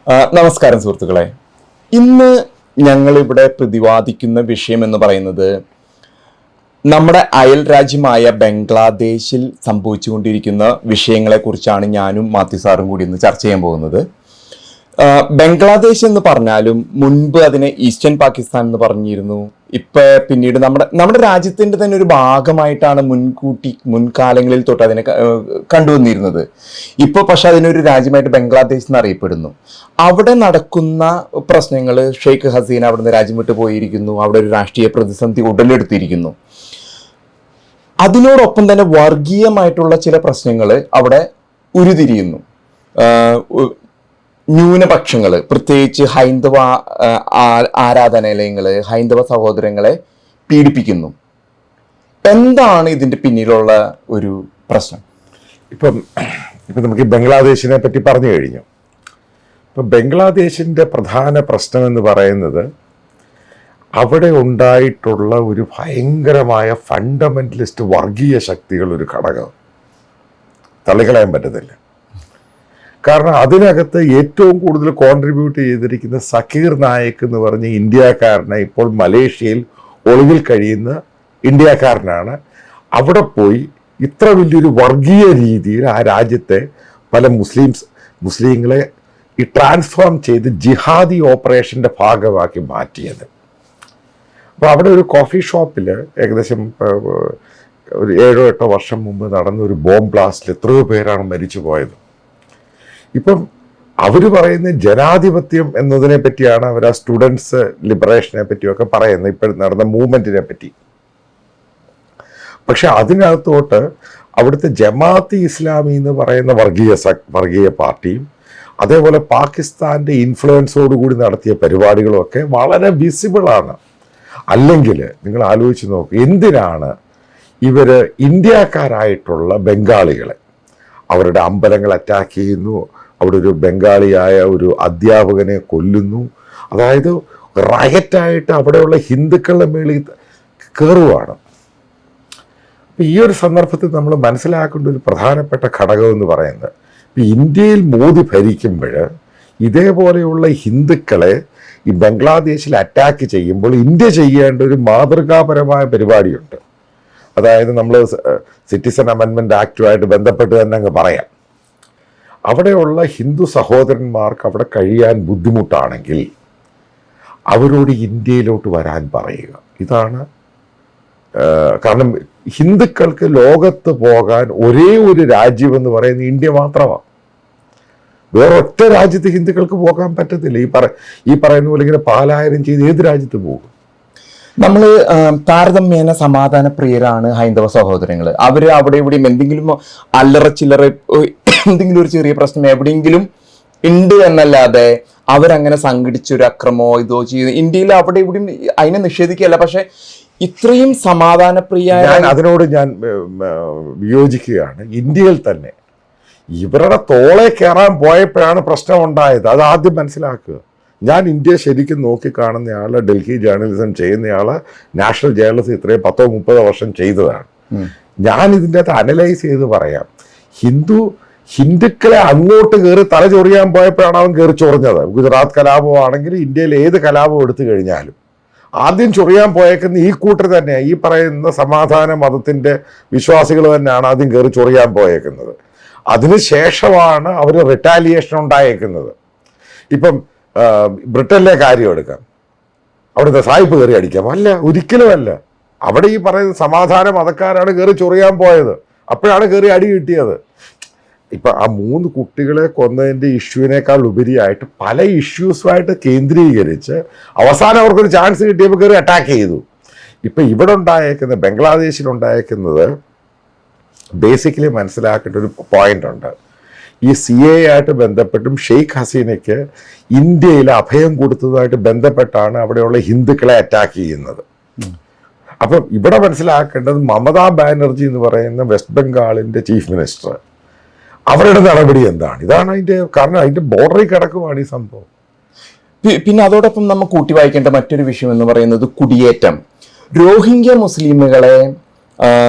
നമസ്കാരം സുഹൃത്തുക്കളെ. ഇന്ന് ഞങ്ങളിവിടെ പ്രതിപാദിക്കുന്ന വിഷയം എന്ന് പറയുന്നത് നമ്മുടെ അയൽ രാജ്യമായ ബംഗ്ലാദേശിൽ സംഭവിച്ചുകൊണ്ടിരിക്കുന്ന വിഷയങ്ങളെക്കുറിച്ചാണ് ഞാനും മാത്യു സാറും കൂടി ഇന്ന് ചർച്ച ചെയ്യാൻ പോകുന്നത്. ബംഗ്ലാദേശ് എന്ന് പറഞ്ഞാലും മുൻപ് അതിനെ ഈസ്റ്റേൺ പാകിസ്ഥാൻ എന്ന് പറഞ്ഞിരുന്നു. പിന്നീട് നമ്മുടെ രാജ്യത്തിൻ്റെ തന്നെ ഒരു ഭാഗമായിട്ടാണ് മുൻകാലങ്ങളിൽ തൊട്ട് അതിനെ കണ്ടുവന്നിരുന്നത്. ഇപ്പോൾ പക്ഷെ അതിനൊരു രാജ്യമായിട്ട് ബംഗ്ലാദേശ് എന്നറിയപ്പെടുന്നു. അവിടെ നടക്കുന്ന പ്രശ്നങ്ങൾ, ഷെയ്ഖ് ഹസീന അവിടുന്ന് രാജ്യം വിട്ടു പോയിരിക്കുന്നു, അവിടെ ഒരു രാഷ്ട്രീയ പ്രതിസന്ധി ഉടലെടുത്തിരിക്കുന്നു. അതിനോടൊപ്പം തന്നെ വർഗീയമായിട്ടുള്ള ചില പ്രശ്നങ്ങൾ അവിടെ ഉരുതിരിയുന്നു. ന്യൂനപക്ഷങ്ങൾ, പ്രത്യേകിച്ച് ഹൈന്ദവ ആരാധനാലയങ്ങൾ, ഹൈന്ദവ സഹോദരങ്ങളെ പീഡിപ്പിക്കുന്നു. എന്താണ് ഇതിൻ്റെ പിന്നിലുള്ള ഒരു പ്രശ്നം? ഇപ്പം നമുക്ക് ബംഗ്ലാദേശിനെ പറ്റി പറഞ്ഞു കഴിഞ്ഞു. ഇപ്പം ബംഗ്ലാദേശിൻ്റെ പ്രധാന പ്രശ്നം എന്ന് പറയുന്നത് അവിടെ ഉണ്ടായിട്ടുള്ള ഒരു ഭയങ്കരമായ ഫണ്ടമെന്റലിസ്റ്റ് വർഗീയ ശക്തികൾ ഒരു ഘടകം തള്ളിക്കളയാൻ പറ്റത്തില്ല. കാരണം അതിനകത്ത് ഏറ്റവും കൂടുതൽ കോൺട്രിബ്യൂട്ട് ചെയ്തിരിക്കുന്ന സക്കീർ നായക് എന്ന് പറഞ്ഞ ഇന്ത്യക്കാരനെ, ഇപ്പോൾ മലേഷ്യയിൽ ഒളിവിൽ കഴിയുന്ന ഇന്ത്യക്കാരനാണ്. അവിടെ പോയി ഇത്ര വലിയൊരു വർഗീയ രീതിയിൽ ആ രാജ്യത്തെ പല മുസ്ലിങ്ങളെ ഈ ട്രാൻസ്ഫോം ചെയ്ത് ജിഹാദി ഓപ്പറേഷൻ്റെ ഭാഗമാക്കി മാറ്റിയത്. അപ്പോൾ അവിടെ ഒരു കോഫി ഷോപ്പിൽ ഏകദേശം ഒരു 7-8 വർഷം മുമ്പ് നടന്ന ഒരു ബോംബ് ബ്ലാസ്റ്റിൽ എത്രയോ പേരാണ് മരിച്ചു പോയത്. ഇപ്പം അവർ പറയുന്ന ജനാധിപത്യം എന്നതിനെ പറ്റിയാണ് അവർ ആ സ്റ്റുഡൻസ് ലിബറേഷനെ പറ്റിയൊക്കെ പറയുന്നത്, ഇപ്പോൾ നടന്ന മൂവ്മെൻറ്റിനെ പറ്റി. പക്ഷെ അതിനകത്തോട്ട് അവിടുത്തെ ജമാഅത്ത് ഇസ്ലാമി എന്ന് പറയുന്ന വർഗീയ പാർട്ടിയും അതേപോലെ പാകിസ്ഥാൻ്റെ ഇൻഫ്ലുവൻസോടുകൂടി നടത്തിയ പരിപാടികളുമൊക്കെ വളരെ വിസിബിളാണ്. അല്ലെങ്കിൽ നിങ്ങൾ ആലോചിച്ച് നോക്ക്, എന്തിനാണ് ഇവർ ഇന്ത്യക്കാരായിട്ടുള്ള ബംഗാളികളെ അവരുടെ അമ്പലങ്ങൾ അറ്റാക്ക് ചെയ്യുന്നു, അവിടെ ഒരു ബംഗാളിയായ ഒരു അധ്യാപകനെ കൊല്ലുന്നു, അതായത് റയറ്റായിട്ട് അവിടെയുള്ള ഹിന്ദുക്കളുടെ മേളിൽ കയറുവാണ്. അപ്പം ഈ ഒരു സന്ദർഭത്തിൽ നമ്മൾ മനസ്സിലാക്കേണ്ട ഒരു പ്രധാനപ്പെട്ട ഘടകം എന്ന് പറയുന്നത്, ഇപ്പം ഇന്ത്യയിൽ മോദി ഭരിക്കുമ്പോൾ ഇതേപോലെയുള്ള ഹിന്ദുക്കളെ ഈ ബംഗ്ലാദേശിൽ അറ്റാക്ക് ചെയ്യുമ്പോൾ ഇന്ത്യ ചെയ്യേണ്ട ഒരു മാതൃകാപരമായ പരിപാടിയുണ്ട്. അതായത് നമ്മൾ സിറ്റിസൺ അമെൻമെൻറ്റ് ആക്റ്റുമായിട്ട് ബന്ധപ്പെട്ട് തന്നെ അങ്ങ് പറയാം, അവിടെയുള്ള ഹിന്ദു സഹോദരന്മാർക്ക് അവിടെ കഴിയാൻ ബുദ്ധിമുട്ടാണെങ്കിൽ അവരോട് ഇന്ത്യയിലോട്ട് വരാൻ പറയുക. ഇതാണ് കാരണം ഹിന്ദുക്കൾക്ക് ലോകത്ത് പോകാൻ ഒരേ ഒരു രാജ്യമെന്ന് പറയുന്നത് ഇന്ത്യ മാത്രമാണ്. വേറൊറ്റ രാജ്യത്ത് ഹിന്ദുക്കൾക്ക് പോകാൻ പറ്റത്തില്ല. ഈ പറയുന്ന പോലെ ഇങ്ങനെ പാലായനം ചെയ്ത് ഏത് രാജ്യത്ത് പോകും? നമ്മൾ താരതമ്യേന സമാധാന പ്രിയരാണ് ഹൈന്ദവ സഹോദരങ്ങൾ. അവർ അവിടെ ഇവിടെയും എന്തെങ്കിലും അല്ലറച്ചില്ലറ എന്തെങ്കിലും ഒരു ചെറിയ പ്രശ്നം എവിടെയെങ്കിലും ഉണ്ട് എന്നല്ലാതെ അവരങ്ങനെ സംഘടിച്ചൊരു അക്രമോ ഇതോ ചെയ്യുന്നു ഇന്ത്യയിൽ അവിടെ ഇവിടെയും അതിനെ നിഷേധിക്കുകയല്ല. പക്ഷെ ഇത്രയും സമാധാനപ്രിയ, അതിനോട് ഞാൻ വിയോജിക്കുകയാണ്. ഇന്ത്യയിൽ തന്നെ ഇവരുടെ തോളെ കയറാൻ പോയപ്പോഴാണ് പ്രശ്നം ഉണ്ടായത്. അത് ആദ്യം മനസ്സിലാക്കുക. ഞാൻ ഇന്ത്യ ശരിക്കും നോക്കിക്കാണുന്നയാൾ, ഡൽഹി ജേർണലിസം ചെയ്യുന്നയാൾ, നാഷണൽ ജേർണലിസം ഇത്രയും 10-30 വർഷം ചെയ്തതാണ്. ഞാൻ ഇതിൻ്റെ അകത്ത് അനലൈസ് ചെയ്ത് പറയാം. ഹിന്ദുക്കളെ അങ്ങോട്ട് കയറി തല ചൊറിയാൻ പോയപ്പോഴാണ് അവൻ കയറി ചൊറിഞ്ഞത്. ഗുജറാത്ത് കലാപമാണെങ്കിൽ ഇന്ത്യയിൽ ഏത് കലാപം എടുത്തു കഴിഞ്ഞാലും ആദ്യം ചൊറിയാൻ പോയേക്കുന്ന ഈ കൂട്ടർ തന്നെയാണ്, ഈ പറയുന്ന സമാധാന മതത്തിൻ്റെ വിശ്വാസികൾ തന്നെയാണ് ആദ്യം കയറി ചൊറിയാൻ പോയേക്കുന്നത്. അതിനുശേഷമാണ് അവർ റിട്ടാലിയേഷൻ ഉണ്ടായേക്കുന്നത്. ഇപ്പം ബ്രിട്ടനിലെ കാര്യം എടുക്കാം, അവിടുത്തെ സായിപ്പ് കയറി അടിക്കാം? അല്ല, ഒരിക്കലുമല്ല. അവിടെ ഈ പറയുന്ന സമാധാന മതക്കാരാണ് കയറി ചൊറിയാൻ പോയത്, അപ്പോഴാണ് കയറി അടി കിട്ടിയത്. ഇപ്പം ആ 3 കുട്ടികളെ കൊന്നതിൻ്റെ ഇഷ്യൂവിനേക്കാൾ ഉപരിയായിട്ട് പല ഇഷ്യൂസുമായിട്ട് കേന്ദ്രീകരിച്ച് അവസാനം അവർക്കൊരു ചാൻസ് കിട്ടിയപ്പോൾ കയറി അറ്റാക്ക് ചെയ്തു. ഇപ്പം ഇവിടെ ഉണ്ടായേക്കുന്നത്, ബംഗ്ലാദേശിലുണ്ടായേക്കുന്നത് ബേസിക്കലി മനസ്സിലാക്കേണ്ട ഒരു പോയിന്റ് ഉണ്ട്. ഈ CAA ആയിട്ട് ബന്ധപ്പെട്ടും ഷെയ്ഖ് ഹസീനയ്ക്ക് ഇന്ത്യയിൽ അഭയം കൊടുത്തതുമായിട്ട് ബന്ധപ്പെട്ടാണ് അവിടെയുള്ള ഹിന്ദുക്കളെ അറ്റാക്ക് ചെയ്യുന്നത്. അപ്പം ഇവിടെ മനസ്സിലാക്കേണ്ടത്, മമതാ ബാനർജി എന്ന് പറയുന്ന വെസ്റ്റ് ബംഗാളിൻ്റെ ചീഫ് മിനിസ്റ്റർ, അവരുടെ നടപടി എന്താണ്? ഇതാണ് അതിൻ്റെ കാരണം. അതിൻ്റെ ബോർഡറിൽ കിടക്കുവാണ് ഈ സംഭവം. പിന്നെ അതോടൊപ്പം നമ്മൾ കൂട്ടി വായിക്കേണ്ട മറ്റൊരു വിഷയം എന്ന് പറയുന്നത് കുടിയേറ്റം. രോഹിംഗ്യ മുസ്ലിമുകളെ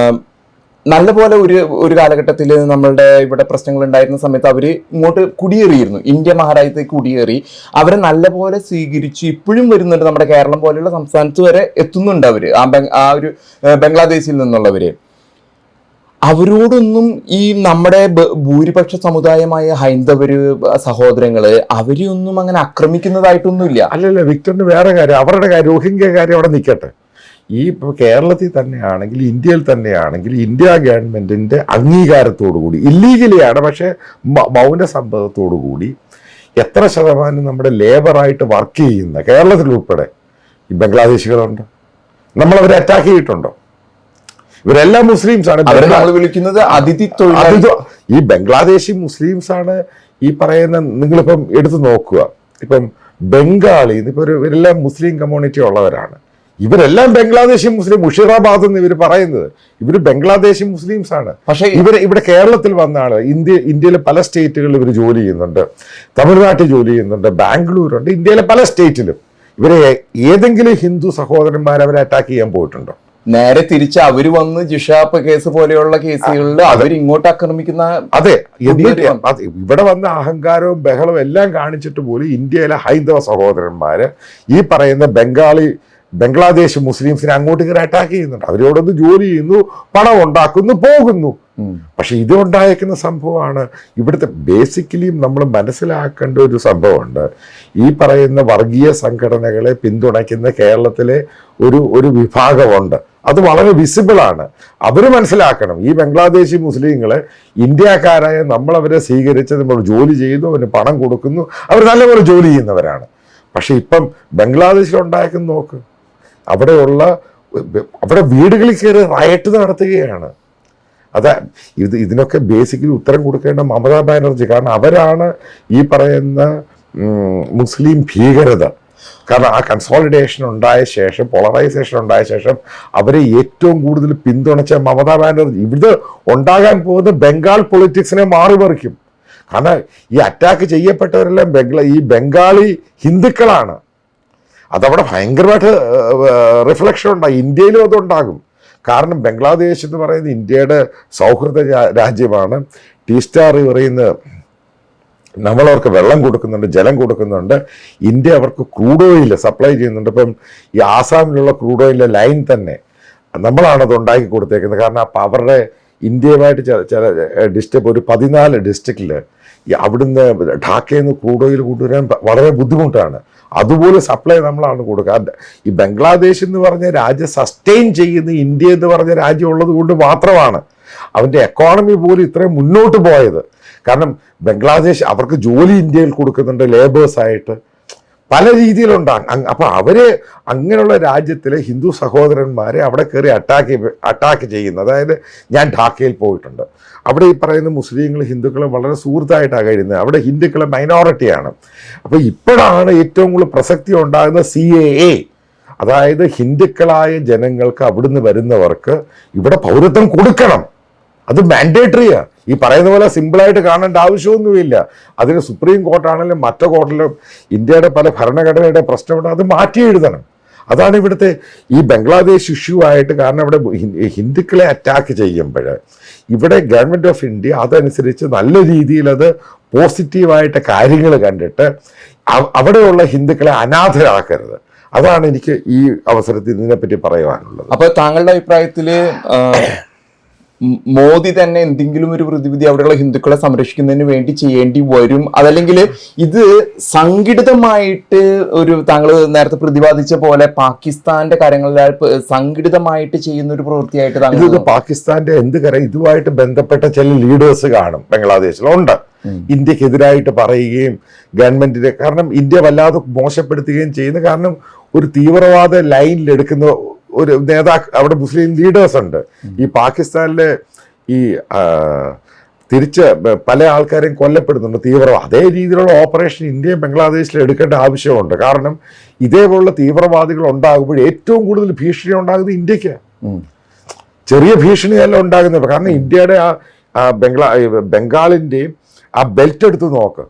നല്ലപോലെ ഒരു കാലഘട്ടത്തിൽ നമ്മളുടെ ഇവിടെ പ്രശ്നങ്ങൾ ഉണ്ടായിരുന്ന സമയത്ത് അവര് ഇങ്ങോട്ട് കുടിയേറിയിരുന്നു, ഇന്ത്യ മഹാരാജ്യത്തേക്ക് കുടിയേറി, അവരെ നല്ലപോലെ സ്വീകരിച്ചു. ഇപ്പോഴും വരുന്നുണ്ട്, നമ്മുടെ കേരളം പോലെയുള്ള സംസ്ഥാനത്ത് വരെ എത്തുന്നുണ്ട് അവര്, ആ ഒരു ബംഗ്ലാദേശിൽ നിന്നുള്ളവര്. അവരോടൊന്നും ഈ നമ്മുടെ ഭൂരിപക്ഷ സമുദായമായ ഹൈന്ദവര് സഹോദരങ്ങള് അവരെയൊന്നും അങ്ങനെ ആക്രമിക്കുന്നതായിട്ടൊന്നുമില്ല. അല്ലല്ല, വിക്ടറിന് വേറെ കാര്യം, അവരുടെ കാര്യം, രോഹിംഗ്യ കാര്യം അവിടെ നിൽക്കട്ടെ. ഈ ഇപ്പോൾ കേരളത്തിൽ തന്നെയാണെങ്കിൽ, ഇന്ത്യയിൽ തന്നെയാണെങ്കിൽ, ഇന്ത്യ ഗവൺമെന്റിന്റെ അംഗീകാരത്തോടു കൂടി, ഇല്ലീഗലിയാണ് പക്ഷെ മൗന സമ്മതത്തോടു കൂടി എത്ര ശതമാനം നമ്മുടെ ലേബറായിട്ട് വർക്ക് ചെയ്യുന്ന കേരളത്തിൽ ഉൾപ്പെടെ ഈ ബംഗ്ലാദേശികളുണ്ട്? നമ്മളവരെ അറ്റാക്ക് ചെയ്തിട്ടുണ്ടോ? ഇവരെല്ലാം മുസ്ലിംസ് ആണ്. നമ്മൾ വിളിക്കുന്നത് അതിഥി തൊഴിലാളി. ഈ ബംഗ്ലാദേശി മുസ്ലിംസ് ആണ് ഈ പറയുന്ന. നിങ്ങളിപ്പം എടുത്തു നോക്കുക, ഇപ്പം ബംഗാളി ഇപ്പൊ ഇവരെല്ലാം മുസ്ലിം കമ്മ്യൂണിറ്റി ഉള്ളവരാണ്. ഇവരെല്ലാം ബംഗ്ലാദേശി മുസ്ലിം, മുഷീറാബാദ് എന്ന് ഇവർ പറയുന്നത്, ഇവർ ബംഗ്ലാദേശി മുസ്ലിംസ് ആണ്. പക്ഷേ ഇവിടെ കേരളത്തിൽ വന്നാണ്. ഇന്ത്യയിലെ പല സ്റ്റേറ്റുകളിൽ ഇവർ ജോലി ചെയ്യുന്നുണ്ട്, തമിഴ്നാട്ടിൽ ജോലി ചെയ്യുന്നുണ്ട്, ബാംഗ്ലൂരുണ്ട്. ഇന്ത്യയിലെ പല സ്റ്റേറ്റിലും ഇവരെ ഏതെങ്കിലും ഹിന്ദു സഹോദരന്മാർ അവരെ അറ്റാക്ക് ചെയ്യാൻ പോയിട്ടുണ്ടോ? നേരെ തിരിച്ച് അവര് വന്ന് ജിഷാപ്പ് കേസ് പോലെയുള്ള കേസുകളിൽ അവർ ഇങ്ങോട്ട് ആക്രമിക്കുന്ന. അതെ, ഇവിടെ വന്ന അഹങ്കാരവും ബഹളവും എല്ലാം കാണിച്ചിട്ട് പോലും ഇന്ത്യയിലെ ഹൈന്ദവ സഹോദരന്മാര് ഈ പറയുന്ന ബംഗ്ലാദേശ് മുസ്ലിംസിനെ അങ്ങോട്ട് കയറി അറ്റാക്ക് ചെയ്യുന്നുണ്ട്. അവരോടൊന്ന് ജോലി ചെയ്യുന്നു, പണം ഉണ്ടാക്കുന്നു, പോകുന്നു. പക്ഷെ ഇത് ഉണ്ടായേക്കുന്ന സംഭവമാണ് ഇവിടുത്തെ. ബേസിക്കലി നമ്മൾ മനസ്സിലാക്കേണ്ട ഒരു സംഭവമുണ്ട്. ഈ പറയുന്ന വർഗീയ സംഘടനകളെ പിന്തുണയ്ക്കുന്ന കേരളത്തിലെ ഒരു വിഭാഗമുണ്ട്. അത് വളരെ വിസിബിളാണ്. അവർ മനസ്സിലാക്കണം, ഈ ബംഗ്ലാദേശി മുസ്ലിങ്ങളെ ഇന്ത്യക്കാരായ നമ്മളവരെ സ്വീകരിച്ച് നമ്മൾ ജോലി ചെയ്തു, അവന് പണം കൊടുക്കുന്നു, അവർ നല്ലപോലെ ജോലി ചെയ്യുന്നവരാണ്. പക്ഷെ ഇപ്പം ബംഗ്ലാദേശിൽ ഉണ്ടായേക്കുന്ന നോക്ക്, അവിടെ വീടുകളിൽ കയറി റയറ്റ് നടത്തുകയാണ്. ഇതിനൊക്കെ ബേസിക്കലി ഉത്തരം കൊടുക്കേണ്ട മമതാ ബാനർജി. കാരണം അവരാണ് ഈ പറയുന്ന മുസ്ലിം ഭീകരത. കാരണം ആ കൺസോളിഡേഷൻ ഉണ്ടായ ശേഷം, പോളറൈസേഷൻ ഉണ്ടായ ശേഷം അവരെ ഏറ്റവും കൂടുതൽ പിന്തുണച്ച മമതാ ബാനർജി. ഇവിടെ ഉണ്ടാകാൻ പോകുന്ന ബംഗാൾ പൊളിറ്റിക്സിനെ മാറിമറിക്കും. കാരണം ഈ അറ്റാക്ക് ചെയ്യപ്പെട്ടവരെല്ലാം ഈ ബംഗാളി ഹിന്ദുക്കളാണ്. അതവിടെ ഭയങ്കരമായിട്ട് റിഫ്ലക്ഷൻ ഉണ്ടാകും. ഇന്ത്യയിലും അതുണ്ടാകും. കാരണം ബംഗ്ലാദേശ് എന്ന് പറയുന്നത് ഇന്ത്യയുടെ സൗഹൃദ രാജ്യമാണ്. ടീ സ്റ്റാർ പറയുന്ന നമ്മളവർക്ക് വെള്ളം കൊടുക്കുന്നുണ്ട്, ജലം കൊടുക്കുന്നുണ്ട്. ഇന്ത്യ അവർക്ക് ക്രൂഡ് ഓയിൽ സപ്ലൈ ചെയ്യുന്നുണ്ട്. ഇപ്പം ഈ ആസാമിലുള്ള ക്രൂഡ് ഓയിലിൻ്റെ ലൈൻ തന്നെ നമ്മളാണത് ഉണ്ടാക്കി കൊടുത്തേക്കുന്നത്. കാരണം അപ്പം അവരുടെ ഇന്ത്യയുമായിട്ട് ചില ഡിസ്ട്രിക്ട്, ഒരു 14 ഡിസ്ട്രിക്റ്റിൽ അവിടുന്ന് ഢാക്കയിൽ നിന്ന് ക്രൂഡ് ഓയിൽ കൊണ്ടുവരാൻ വളരെ ബുദ്ധിമുട്ടാണ്. അതുപോലെ സപ്ലൈ നമ്മളാണ് കൊടുക്കുക. ഈ ബംഗ്ലാദേശ് എന്ന് പറഞ്ഞ രാജ്യം സസ്റ്റെയിൻ ചെയ്യുന്ന ഇന്ത്യ എന്ന് പറഞ്ഞ രാജ്യം ഉള്ളത് കൊണ്ട് മാത്രമാണ് അവൻ്റെ എക്കോണമി പോലും ഇത്രയും മുന്നോട്ട് പോയത്. കാരണം ബംഗ്ലാദേശ് അവർക്ക് ജോലി ഇന്ത്യയിൽ കൊടുക്കുന്നുണ്ട്, ലേബേഴ്സായിട്ട് പല രീതിയിലുണ്ടാകും. അപ്പം അവരെ അങ്ങനെയുള്ള രാജ്യത്തിലെ ഹിന്ദു സഹോദരന്മാരെ അവിടെ കയറി അറ്റാക്ക് ചെയ്യുന്നു. അതായത് ഞാൻ ഢാക്കയിൽ പോയിട്ടുണ്ട്. അവിടെ ഈ പറയുന്ന മുസ്ലിങ്ങൾ ഹിന്ദുക്കളും വളരെ സുഹൃത്തായിട്ടാണ് കഴിയുന്നത്. അവിടെ ഹിന്ദുക്കളെ മൈനോറിറ്റിയാണ്. അപ്പോൾ ഇപ്പോഴാണ് ഏറ്റവും കൂടുതൽ പ്രസക്തി ഉണ്ടാകുന്ന CAA. അതായത് ഹിന്ദുക്കളായ ജനങ്ങൾക്ക് അവിടുന്ന് വരുന്നവർക്ക് ഇവിടെ പൗരത്വം കൊടുക്കണം. അത് മാൻഡേറ്ററിയാണ്. ഈ പറയുന്ന പോലെ സിമ്പിളായിട്ട് കാണേണ്ട ആവശ്യമൊന്നുമില്ല. അതിന് സുപ്രീം കോർട്ടാണെങ്കിലും മറ്റു കോർട്ടിലും ഇന്ത്യയുടെ പല ഭരണഘടനയുടെ പ്രശ്നമുണ്ട്, അത് മാറ്റി എഴുതണം. അതാണ് ഇവിടുത്തെ ഈ ബംഗ്ലാദേശ് ഇഷ്യൂ ആയിട്ട്. കാരണം ഇവിടെ ഹിന്ദുക്കളെ അറ്റാക്ക് ചെയ്യുമ്പോൾ ഇവിടെ ഗവൺമെൻറ് ഓഫ് ഇന്ത്യ അതനുസരിച്ച് നല്ല രീതിയിൽ അത് പോസിറ്റീവായിട്ട് കാര്യങ്ങൾ കണ്ടിട്ട് അവിടെയുള്ള ഹിന്ദുക്കളെ അനാഥരാക്കരുത്. അതാണ് എനിക്ക് ഈ അവസരത്തിൽ ഇതിനെപ്പറ്റി പറയുവാനുള്ളത്. അപ്പോൾ താങ്കളുടെ അഭിപ്രായത്തിൽ മോദി തന്നെ എന്തെങ്കിലും ഒരു പ്രതിവിധി അവിടെയുള്ള ഹിന്ദുക്കളെ സംരക്ഷിക്കുന്നതിന് വേണ്ടി ചെയ്യേണ്ടി വരും? അതല്ലെങ്കിൽ ഇത് സംഘടിതമായിട്ട് താങ്കൾ നേരത്തെ പ്രതിപാദിച്ച പോലെ പാകിസ്ഥാന്റെ കാര്യങ്ങളിൽ സംഘടിതമായിട്ട് ചെയ്യുന്ന ഒരു പ്രവൃത്തിയായിട്ട് താങ്കൾ? പാകിസ്ഥാന്റെ എന്ത് കാര്യം ഇതുമായിട്ട് ബന്ധപ്പെട്ട ചില ലീഡേഴ്സ് കാണും ബംഗ്ലാദേശിലുണ്ട്. ഇന്ത്യക്കെതിരായിട്ട് പറയുകയും ഗവൺമെന്റിനെ, കാരണം ഇന്ത്യ വല്ലാതെ മോശപ്പെടുത്തുകയും ചെയ്യുന്നു. കാരണം ഒരു തീവ്രവാദ ലൈനിലെടുക്കുന്ന ഒരു അവിടെ മുസ്ലിം ലീഡേഴ്സ് ഉണ്ട്. ഈ പാകിസ്ഥാനിലെ ഈ തിരിച്ച് പല ആൾക്കാരെയും കൊല്ലപ്പെടുന്നുണ്ട് തീവ്രവാദം. അതേ രീതിയിലുള്ള ഓപ്പറേഷൻ ഇന്ത്യയും ബംഗ്ലാദേശിൽ എടുക്കേണ്ട ആവശ്യമുണ്ട്. കാരണം ഇതേപോലുള്ള തീവ്രവാദികൾ ഉണ്ടാകുമ്പോൾ ഏറ്റവും കൂടുതൽ ഭീഷണി ഉണ്ടാകുന്നത് ഇന്ത്യക്ക്. ചെറിയ ഭീഷണിയല്ല ഉണ്ടാകുന്നത്. കാരണം ഇന്ത്യയുടെ ബംഗാളിൻ്റെയും ആ ബെൽറ്റ് എടുത്ത് നോക്ക്.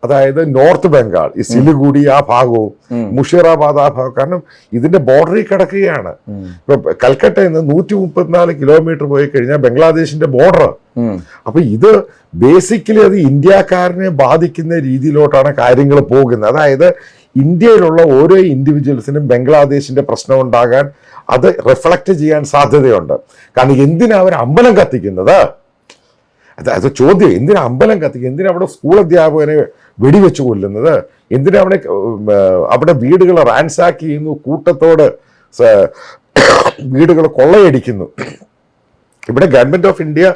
അതായത് നോർത്ത് ബംഗാൾ, ഈ സിലിഗുഡി ആ ഭാഗവും മുഷീറാബാദ് ആ ഭാഗം, കാരണം ഇതിന്റെ ബോർഡറിൽ കിടക്കുകയാണ്. ഇപ്പൊ കൽക്കട്ടയിൽ നിന്ന് 134 കിലോമീറ്റർ പോയി കഴിഞ്ഞാൽ ബംഗ്ലാദേശിന്റെ ബോർഡർ. അപ്പൊ ഇത് ബേസിക്കലി അത് ഇന്ത്യക്കാരനെ ബാധിക്കുന്ന രീതിയിലോട്ടാണ് കാര്യങ്ങൾ പോകുന്നത്. അതായത് ഇന്ത്യയിലുള്ള ഓരോ ഇൻഡിവിജ്വൽസിനും ബംഗ്ലാദേശിന്റെ പ്രശ്നം ഉണ്ടാകാൻ അത് റിഫ്ലക്ട് ചെയ്യാൻ സാധ്യതയുണ്ട്. കാരണം എന്തിനാ അവർ അമ്പലം കത്തിക്കുന്നത്? അത് ചോദ്യം. എന്തിനാ അമ്പലം കത്തിക്കുക? എന്തിനാ അവിടെ സ്കൂൾ അധ്യാപകനെ വെടിവെച്ച് കൊല്ലുന്നത്? എന്തിനാ അവിടെ വീടുകൾ റാൻസാക്ക് ചെയ്യുന്നു, കൂട്ടത്തോട് വീടുകൾ കൊള്ളയടിക്കുന്നു? ഇവിടെ ഗവൺമെന്റ് ഓഫ് ഇന്ത്യ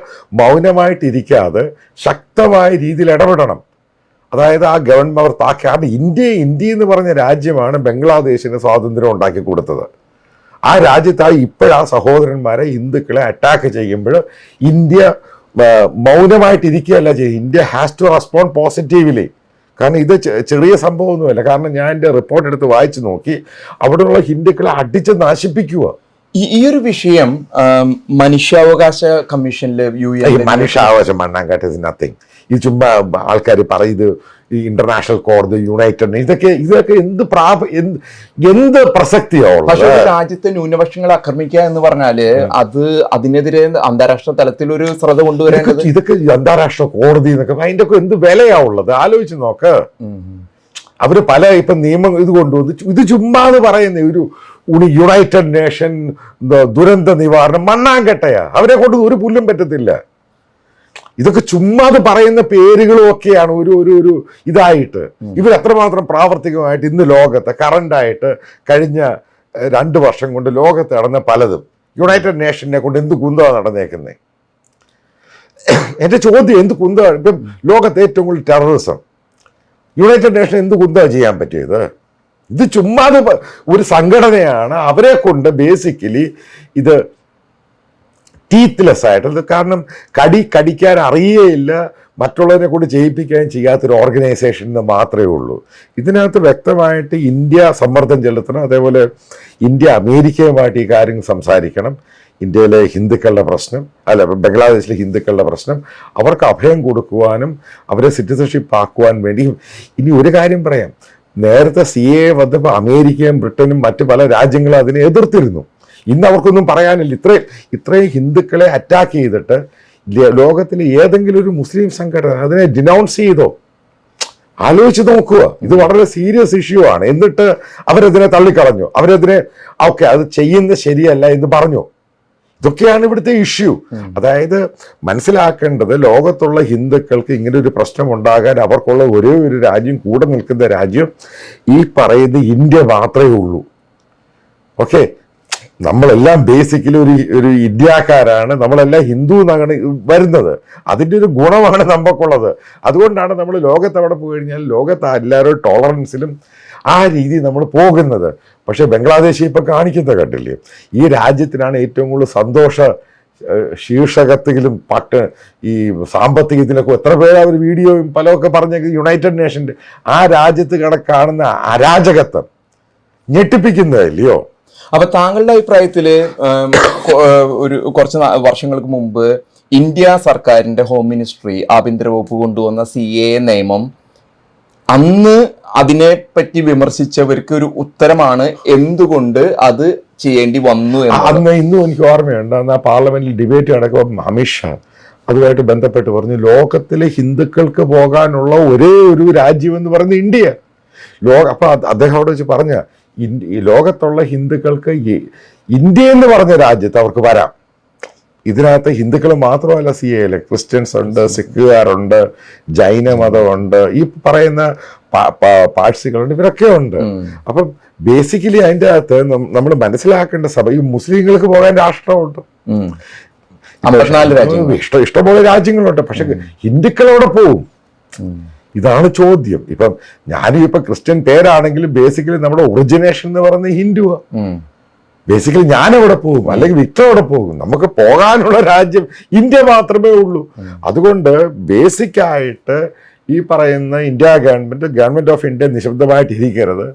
മൗനമായിട്ടിരിക്കാതെ ശക്തമായ രീതിയിൽ ഇടപെടണം. അതായത് ആ ഗവൺമെന്റ് അവർ കാരണം ഇന്ത്യ എന്ന് പറഞ്ഞ രാജ്യമാണ് ബംഗ്ലാദേശിന് സ്വാതന്ത്ര്യം ഉണ്ടാക്കി കൊടുത്തത്. ആ രാജ്യത്തായി ഇപ്പോഴാ സഹോദരന്മാരെ ഹിന്ദുക്കളെ അറ്റാക്ക് ചെയ്യുമ്പോൾ ഇന്ത്യ മൗനമായിട്ടിരിക്കുകയല്ല ചെയ്യുക. India has to respond positively. കാരണം ഇത് ചെറിയ സംഭവമൊന്നുമല്ല. കാരണം ഞാൻ എൻ്റെ റിപ്പോർട്ട് എടുത്ത് വായിച്ചു നോക്കി, അവിടെയുള്ള ഹിന്ദുക്കളെ അടിച്ച് നശിപ്പിക്കുക. ഈ ഒരു വിഷയം മനുഷ്യാവകാശ കമ്മീഷനിൽ മനുഷ്യാവകാശം മണ്ണാങ്കാട്ട് ഇസ് നത്തിങ്. ഇത് ചുമ്മാ ആൾക്കാർ പറയുന്നത് ഈ ഇന്റർനാഷണൽ കോടതി, യുണൈറ്റഡ്, ഇതൊക്കെ എന്ത് പ്രസക്തിയോ? പക്ഷേ രാജ്യത്തെ ന്യൂനപക്ഷങ്ങളെ ആക്രമിക്കുക എന്ന് പറഞ്ഞാല് അതിനെതിരെ അന്താരാഷ്ട്ര തലത്തിൽ ഒരു ശ്രദ്ധ കൊണ്ടുവരേണ്ടത്. ഇതൊക്കെ അന്താരാഷ്ട്ര കോടതി എന്നൊക്കെ അതിന്റെ ഒക്കെ എന്ത് വിലയാ ഉള്ളത്? ആലോചിച്ച് നോക്ക്. അവര് ഇപ്പൊ നിയമം ഇത് കൊണ്ടുവന്ന് ഇത് ചുമ്മാന്ന് പറയുന്ന ഒരു യുണൈറ്റഡ് നേഷൻ ദുരന്ത നിവാരണം മണ്ണാങ്കട്ടയാ. അവരെ കൊണ്ട് ഒരു പുല്ലും പറ്റത്തില്ല. ഇതൊക്കെ ചുമ്മാതെ പറയുന്ന പേരുകളും ഒക്കെയാണ് ഒരു ഇതായിട്ട്. ഇവർ അത്രമാത്രം പ്രാവർത്തികമായിട്ട് ഇന്ന് ലോകത്ത് കറണ്ടായിട്ട് കഴിഞ്ഞ 2 വർഷം കൊണ്ട് ലോകത്ത് നടന്ന പലതും യുണൈറ്റഡ് നേഷനെ കൊണ്ട് എന്ത് കുന്തമാണ് നടന്നേക്കുന്നത്? എൻ്റെ ചോദ്യം, എന്ത് കുന്തമാണ്? ഇപ്പം ലോകത്ത് ഏറ്റവും കൂടുതൽ ടെററിസം യുണൈറ്റഡ് നേഷൻ എന്ത് കുന്തമാണ് ചെയ്യാൻ പറ്റിയത്? ഇത് ചുമ്മാതെ ഒരു സംഘടനയാണ്. അവരെ കൊണ്ട് ബേസിക്കലി ഇത് ടീത്ത്ലെസ് ആയിട്ട്, കാരണം കടിക്കാൻ അറിയേയില്ല, മറ്റുള്ളവരെ കൊണ്ട് ചെയ്യിപ്പിക്കാൻ ചെയ്യാത്തൊരു ഓർഗനൈസേഷൻ എന്ന് മാത്രമേ ഉള്ളൂ. ഇതിനകത്ത് വ്യക്തമായിട്ട് ഇന്ത്യ സമ്മർദ്ദം ചെലുത്തണം. അതേപോലെ ഇന്ത്യ അമേരിക്കയുമായിട്ട് ഈ കാര്യങ്ങൾ സംസാരിക്കണം. ഇന്ത്യയിലെ ഹിന്ദുക്കളുടെ പ്രശ്നം, ബംഗ്ലാദേശിലെ ഹിന്ദുക്കളുടെ പ്രശ്നം, അവർക്ക് അഭയം കൊടുക്കുവാനും അവരെ സിറ്റിസൺഷിപ്പ് ആക്കുവാൻ വേണ്ടി. ഇനി ഒരു കാര്യം പറയാം, നേരത്തെ CAA വന്നപ്പോൾ അമേരിക്കയും ബ്രിട്ടനും മറ്റു പല രാജ്യങ്ങളും അതിനെ എതിർത്തിരുന്നു. ഇന്ന് അവർക്കൊന്നും പറയാനില്ല. ഇത്രയും ഹിന്ദുക്കളെ അറ്റാക്ക് ചെയ്തിട്ട് ലോകത്തിലെ ഏതെങ്കിലും ഒരു മുസ്ലിം സംഘടന അതിനെ ഡിനൗൺസ് ചെയ്തോ? ആലോചിച്ച് നോക്കുക. ഇത് വളരെ സീരിയസ് ഇഷ്യൂ ആണ്. എന്നിട്ട് അവരതിനെ തള്ളിക്കളഞ്ഞു. അവരതിനെ ഓക്കെ അത് ചെയ്യുന്നത് ശരിയല്ല എന്ന് പറഞ്ഞു. ഇതൊക്കെയാണ് ഇവിടുത്തെ ഇഷ്യൂ. അതായത് മനസ്സിലാക്കേണ്ടത്, ലോകത്തുള്ള ഹിന്ദുക്കൾക്ക് ഇങ്ങനെ ഒരു പ്രശ്നം ഉണ്ടാകാൻ അവർക്കുള്ള ഒരേ ഒരു രാജ്യം, കൂടെ നിൽക്കുന്ന രാജ്യം ഈ പറയുന്ന ഇന്ത്യ മാത്രമേ ഉള്ളൂ. ഓക്കെ, നമ്മളെല്ലാം ബേസിക്കലി ഒരു ഇന്ത്യക്കാരാണ്, നമ്മളെല്ലാം ഹിന്ദു എന്നാണ് വരുന്നത്. അതിൻ്റെ ഒരു ഗുണമാണ് നമുക്കുള്ളത്. അതുകൊണ്ടാണ് നമ്മൾ ലോകത്ത് അവിടെ പോയി കഴിഞ്ഞാൽ ലോകത്ത് എല്ലാവരും ടോളറൻസിലും ആ രീതി നമ്മൾ പോകുന്നത്. പക്ഷേ ബംഗ്ലാദേശ് ഇപ്പം കാണിക്കുന്ന കണ്ടില്ലേ, ഈ രാജ്യത്തിനാണ് ഏറ്റവും കൂടുതൽ സന്തോഷ ശീർഷകത്തിലും ഈ സാമ്പത്തിക ഇതിലൊക്കെ എത്ര പേരാ ഒരു വീഡിയോയും പലതൊക്കെ പറഞ്ഞ യുണൈറ്റഡ് നേഷൻ്റെ ആ രാജ്യത്ത് കാണുന്ന അരാജകത്വം ഞെട്ടിപ്പിക്കുന്നതല്ലയോ? അപ്പൊ താങ്കളുടെ അഭിപ്രായത്തില് കുറച്ച് വർഷങ്ങൾക്ക് മുമ്പ് ഇന്ത്യ സർക്കാരിന്റെ ഹോം മിനിസ്ട്രി, ആഭ്യന്തര വകുപ്പ് കൊണ്ടുവന്ന CAA നിയമം അന്ന് അതിനെപ്പറ്റി വിമർശിച്ചവർക്ക് ഒരു ഉത്തരമാണ് എന്തുകൊണ്ട് അത് ചെയ്യേണ്ടി വന്നു എന്ന്. അന്ന് ഇന്നും എനിക്ക് ഓർമ്മയുണ്ട്, അന്ന് ആ പാർലമെന്റിൽ ഡിബേറ്റ് നടക്കുമ്പോൾ അമിത്ഷാ അതുമായിട്ട് ബന്ധപ്പെട്ട് പറഞ്ഞു, ലോകത്തിലെ ഹിന്ദുക്കൾക്ക് പോകാനുള്ള ഒരേ ഒരു രാജ്യം എന്ന് പറയുന്നത് ഇന്ത്യ. അപ്പൊ അദ്ദേഹം അവിടെ വെച്ച് പറഞ്ഞ ഈ ലോകത്തുള്ള ഹിന്ദുക്കൾക്ക് ഇന്ത്യ എന്ന് പറഞ്ഞ രാജ്യത്ത് അവർക്ക് വരാം. ഇതിനകത്ത് ഹിന്ദുക്കൾ മാത്രമല്ല, CAA ക്രിസ്ത്യൻസ് ഉണ്ട്, സിഖുകാരുണ്ട്, ജൈന മതമുണ്ട്, ഈ പറയുന്ന പാഴ്സികളുണ്ട്, ഇവരൊക്കെ ഉണ്ട്. അപ്പം ബേസിക്കലി അതിൻ്റെ അകത്ത് നമ്മൾ മനസ്സിലാക്കേണ്ട ഈ മുസ്ലിങ്ങൾക്ക് പോകാൻ രാഷ്ട്രമുണ്ട്, ഇഷ്ടംപോലെ രാജ്യങ്ങളുണ്ട്. പക്ഷെ ഹിന്ദുക്കളവിടെ പോവും. ഇതാണ് ചോദ്യം. ഇപ്പം ഞാനും ഇപ്പൊ ക്രിസ്ത്യൻ പേരാണെങ്കിലും ബേസിക്കലി നമ്മുടെ ഒറിജിനേഷൻ എന്ന് പറയുന്നത് ഹിന്ദുവാ. ബേസിക്കലി ഞാൻ അവിടെ പോകും, അല്ലെങ്കിൽ വിക്ടർ അവിടെ പോകും. നമുക്ക് പോകാനുള്ള രാജ്യം ഇന്ത്യ മാത്രമേ ഉള്ളൂ. അതുകൊണ്ട് ബേസിക്കായിട്ട് ഈ പറയുന്ന ഇന്ത്യ ഗവൺമെന്റ് ഓഫ് ഇന്ത്യ നിശബ്ദമായിട്ട് ഇരിക്കരുത്,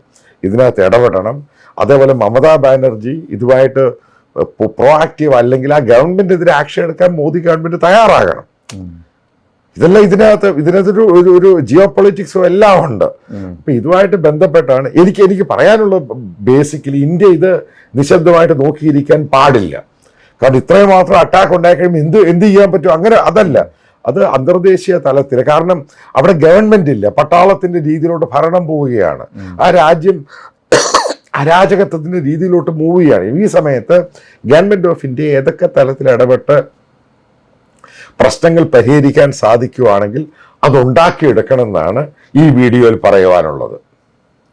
ഇതിനകത്ത് ഇടപെടണം. അതേപോലെ മമതാ ബാനർജി ഇതുമായിട്ട് പ്രോ ആക്റ്റീവ്, അല്ലെങ്കിൽ ആ ഗവൺമെന്റിനെതിരെ ആക്ഷൻ എടുക്കാൻ മോദി ഗവൺമെന്റ് തയ്യാറാകണം. ഇതെല്ലാം ഇതിനകത്തൊരു ഒരു ജിയോ പൊളിറ്റിക്സും എല്ലാം ഉണ്ട്. അപ്പൊ ഇതുമായിട്ട് ബന്ധപ്പെട്ടാണ് എനിക്ക് പറയാനുള്ള ബേസിക്കലി ഇന്ത്യ ഇത് നിശബ്ദമായിട്ട് നോക്കിയിരിക്കാൻ പാടില്ല. കാരണം ഇത്രയും മാത്രം അറ്റാക്ക് ഉണ്ടായി കഴിയുമ്പോൾ എന്ത് ചെയ്യാൻ പറ്റും? അങ്ങനെ അതല്ല, അത് അന്തർദേശീയ തലത്തിൽ. കാരണം അവിടെ ഗവൺമെന്റ് ഇല്ല, പട്ടാളത്തിന്റെ രീതിയിലോട്ട് ഭരണം പോവുകയാണ്. ആ രാജ്യം അരാജകത്വത്തിന്റെ രീതിയിലോട്ട് മൂവ് ചെയ്യുകയാണ്. ഈ സമയത്ത് ഗവൺമെന്റ് ഓഫ് ഇന്ത്യ ഏതൊക്കെ തലത്തിൽ ഇടപെട്ട് പ്രശ്നങ്ങൾ പരിഹരിക്കാൻ സാധിക്കുകയാണെങ്കിൽ അത് ഉണ്ടാക്കിയെടുക്കണം എന്നാണ് ഈ വീഡിയോയിൽ പറയുവാനുള്ളത്.